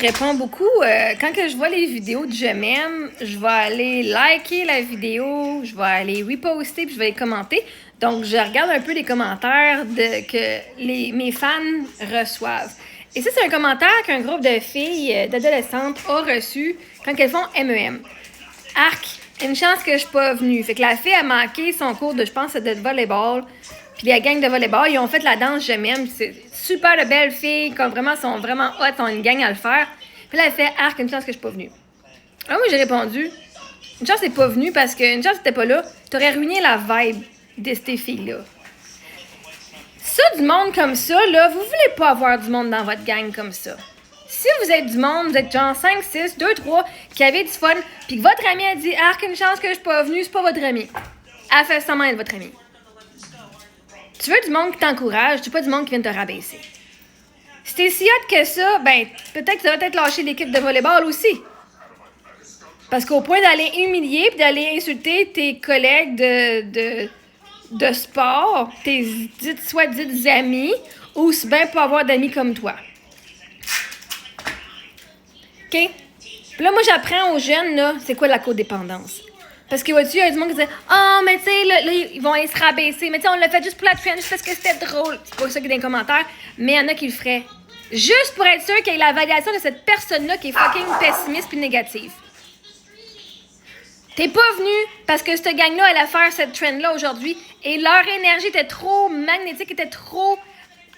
réponds beaucoup. Quand que je vois les vidéos de Je m'aime, je vais aller liker la vidéo, je vais aller reposter puis je vais les commenter. Donc, je regarde un peu les commentaires que mes fans reçoivent. Et ça, c'est un commentaire qu'un groupe de filles, d'adolescentes a reçu quand elles font MEM. Arc, une chance que je suis pas venue. Fait que la fille a manqué son cours de, je pense, de volleyball. Puis la gang de volleyball, ils ont fait la danse Je m'aime. C'est super de belles filles, comme vraiment, sont vraiment hot, ont une gang à le faire. Puis là, elle fait Arc, une chance que je suis pas venue. Alors moi, j'ai répondu, une chance que t'es pas venue parce qu'une chance que t'étais pas là, t'aurais ruiné la vibe de ces filles-là. Ça, du monde comme ça, là, vous voulez pas avoir du monde dans votre gang comme ça. Si vous êtes du monde, vous êtes genre 5, 6, 2, 3, qui avez du fun, puis que votre ami a dit Arc, une chance que je suis pas venue, c'est pas votre ami. Elle fait semblant être votre ami. Tu veux du monde qui t'encourage, tu veux pas du monde qui vient te rabaisser. Si t'es si hot que ça, ben, peut-être que tu vas peut-être lâcher l'équipe de volleyball aussi. Parce qu'au point d'aller humilier puis d'aller insulter tes collègues de sport, tes soi-dites amis, ou si bien pas avoir d'amis comme toi. OK? Puis là, moi, j'apprends aux jeunes, là, c'est quoi la codépendance. Parce que, vois-tu, il y a du monde qui dit « Ah, mais tu sais, là, ils vont aller se rabaisser. Mais tu sais, on l'a fait juste pour la trend, juste parce que c'était drôle. » C'est pas ça qui est dans les commentaires. Mais il y en a qui le feraient. Juste pour être sûr qu'il y ait la validation de cette personne-là qui est fucking pessimiste puis négative. T'es pas venu parce que cette gang-là allait faire cette trend-là aujourd'hui et leur énergie était trop magnétique, était trop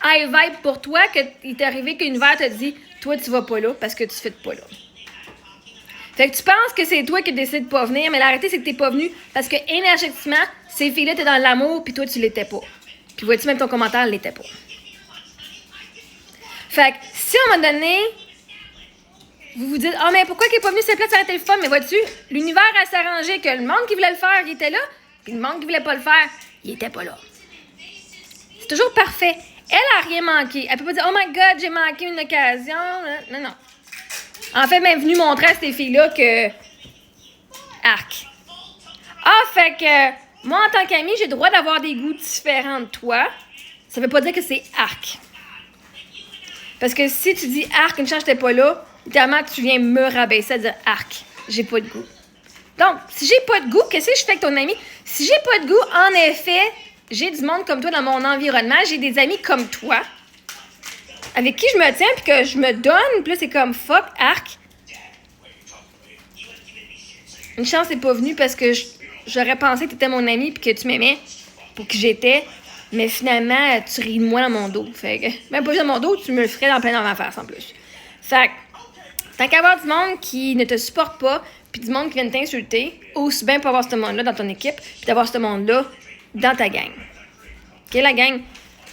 high vibe pour toi qu'il t'est arrivé qu'univers te dit « Toi, tu vas pas là parce que tu fais pas là. » Fait que tu penses que c'est toi qui décides de pas venir, mais la réalité, c'est que t'es pas venu parce que énergétiquement, ces filles-là, t'es dans l'amour, puis toi, tu l'étais pas. Puis vois-tu, même ton commentaire l'était pas. Fait que si à un moment donné, vous vous dites « Ah, mais pourquoi qu'il est pas venu, c'est plate, ça aurait été le fun. » Mais vois-tu, l'univers a s'arrangé que le monde qui voulait le faire, il était là, puis le monde qui voulait pas le faire, il était pas là. C'est toujours parfait. Elle a rien manqué. Elle peut pas dire « Oh my God, j'ai manqué une occasion. » Non, non. En fait, même venu montrer à ces filles-là que... Arc. Ah, fait que moi, en tant qu'amie, j'ai le droit d'avoir des goûts différents de toi. Ça veut pas dire que c'est arc. Parce que si tu dis arc, une chance que j'étais pas là, littéralement, tu viens me rabaisser à dire arc. J'ai pas de goût. Donc, si j'ai pas de goût, qu'est-ce que je fais avec ton ami? Si j'ai pas de goût, en effet, j'ai du monde comme toi dans mon environnement. J'ai des amis comme toi. Avec qui je me tiens, puis que je me donne, puis là, c'est comme fuck, arc. Une chance, t'es pas venue parce que j'aurais pensé que t'étais mon ami, puis que tu m'aimais pour que j'étais. Mais finalement, tu ris de moi dans mon dos. Fait que, même pas juste dans mon dos, tu me le ferais dans plein dans ma face en plus. Fait que, tant qu'à avoir du monde qui ne te supporte pas, puis du monde qui vient t'insulter, aussi bien pour avoir ce monde-là dans ton équipe, puis d'avoir ce monde-là dans ta gang. OK, la gang?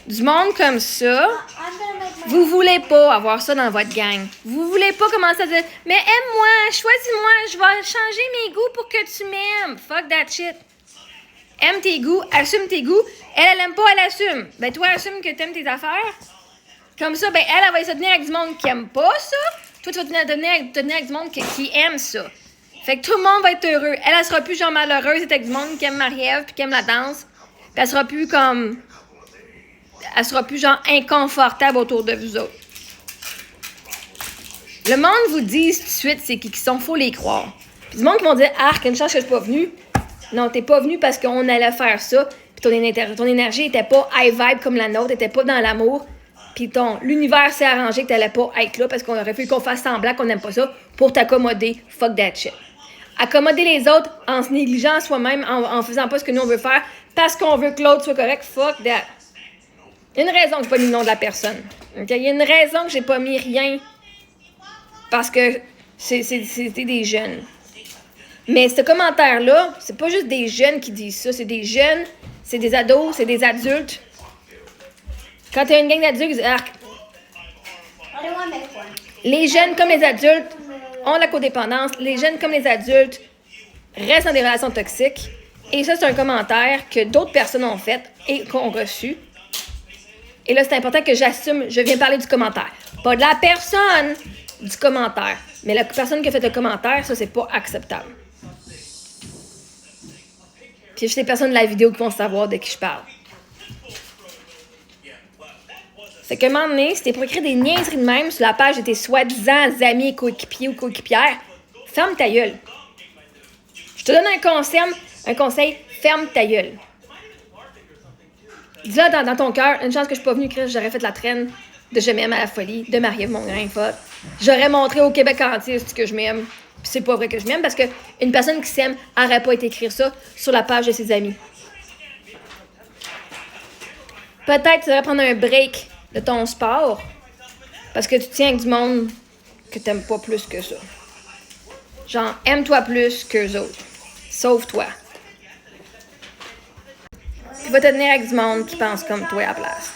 Du monde comme ça, vous voulez pas avoir ça dans votre gang. Vous voulez pas commencer à dire « Mais aime-moi, choisis-moi, je vais changer mes goûts pour que tu m'aimes. » Fuck that shit. Aime tes goûts, assume tes goûts. Elle aime pas, elle assume. Ben toi, assume que t'aimes tes affaires. Comme ça, ben elle va se tenir avec du monde qui aime pas ça. Toi, tu vas te tenir avec du monde qui aime ça. Fait que tout le monde va être heureux. Elle sera plus genre malheureuse, c'est avec du monde qui aime Marie-Ève puis qui aime la danse. Puis elle sera plus comme... Elle sera plus genre inconfortable autour de vous autres. Le monde vous dit tout de suite c'est qui sont, faut les croire. Puis du monde qui vont dire Arc, une chance que je suis pas venue. Non, t'es pas venu parce qu'on allait faire ça. Puis ton énergie était pas high vibe comme la nôtre, t'étais pas dans l'amour. Puis l'univers s'est arrangé que t'allais pas être là parce qu'on aurait fallu qu'on fasse semblant qu'on n'aime pas ça pour t'accommoder. Fuck that shit. Accommoder les autres en se négligeant soi-même, en faisant pas ce que nous on veut faire parce qu'on veut que l'autre soit correct. Fuck that. Il y a une raison que j'ai pas mis le nom de la personne. Okay? Il y a une raison que j'ai pas mis rien. Parce que c'était des jeunes. Mais ce commentaire-là, c'est pas juste des jeunes qui disent ça. C'est des jeunes, c'est des ados, c'est des adultes. Quand tu as une gang d'adultes, ils disent Arc. Les jeunes comme les adultes ont la codépendance. Les jeunes comme les adultes restent dans des relations toxiques. Et ça, c'est un commentaire que d'autres personnes ont fait et qu'ont reçu. Et là, c'est important que j'assume, je viens parler du commentaire. Pas de la personne du commentaire. Mais la personne qui a fait le commentaire, ça, c'est pas acceptable. Puis juste les personnes de la vidéo qui vont savoir de qui je parle. Fait qu'à un moment donné, si t'es pour écrire des niaiseries de même sur la page de tes soi-disant amis, coéquipiers ou coéquipières, ferme ta gueule. Je te donne un conseil, ferme ta gueule. Dis-le dans ton cœur, une chance que je suis pas venue écrire, j'aurais fait la traîne de Je m'aime à la folie, de Marie-Ève Mongrain-Fotte. J'aurais montré au Québec entier ce que je m'aime. Puis c'est pas vrai que je m'aime parce qu'une personne qui s'aime n'aurait pas été écrire ça sur la page de ses amis. Peut-être que tu devrais prendre un break de ton sport parce que tu tiens avec du monde que t'aimes pas plus que ça. Genre, aime-toi plus qu'eux autres. Sauve-toi. Puis va te tenir avec du monde qui pense comme toi à la place.